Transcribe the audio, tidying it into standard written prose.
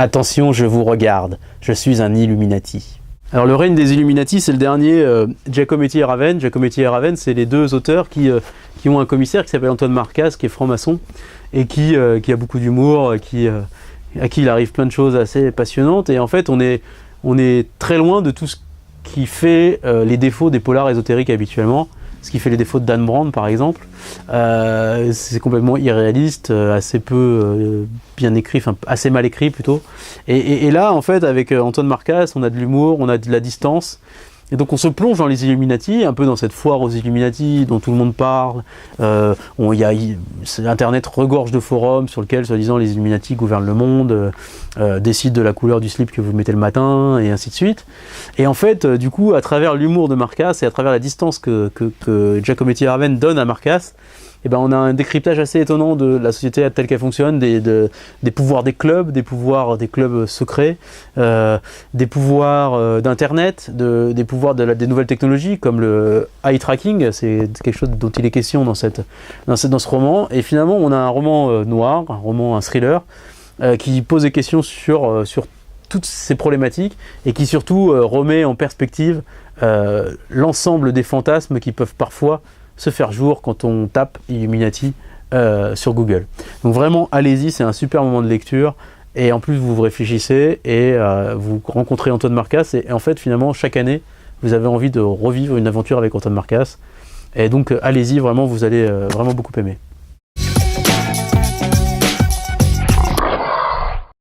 Attention, je vous regarde, je suis un Illuminati. Alors le règne des Illuminati, c'est le dernier, Giacometti et Raven. Giacometti et Raven, c'est les deux auteurs qui ont un commissaire qui s'appelle Antoine Marcas, qui est franc-maçon, et qui a beaucoup d'humour, à qui il arrive plein de choses assez passionnantes. Et en fait, on est très loin de tout ce qui fait les défauts des polars ésotériques habituellement. Ce qui fait les défauts de Dan Brown par exemple. C'est complètement irréaliste, assez peu bien écrit, enfin assez mal écrit plutôt. Et là en fait avec Antoine Marcas, on a de l'humour, on a de la distance. Et donc on se plonge dans les Illuminati, un peu dans cette foire aux Illuminati dont tout le monde parle. Internet regorge de forums sur lesquels, soi-disant, les Illuminati gouvernent le monde, décident de la couleur du slip que vous mettez le matin, et ainsi de suite. Et en fait, du coup, à travers l'humour de Marcas et à travers la distance que Giacometti et Raven donne à Marcas, eh ben, on a un décryptage assez étonnant de la société telle qu'elle fonctionne, des pouvoirs des clubs secrets, des pouvoirs d'Internet, des pouvoirs des nouvelles technologies, comme le eye tracking. C'est quelque chose dont il est question dans ce roman. Et finalement, on a un roman noir, un thriller, qui pose des questions sur toutes ces problématiques et qui surtout remet en perspective l'ensemble des fantasmes qui peuvent parfois se faire jour quand on tape Illuminati sur Google. Donc vraiment, allez-y, c'est un super moment de lecture. Et en plus, vous réfléchissez et vous rencontrez Antoine Marcas. Et en fait, finalement, chaque année, vous avez envie de revivre une aventure avec Antoine Marcas. Et donc, allez-y, vraiment, vous allez vraiment beaucoup aimer.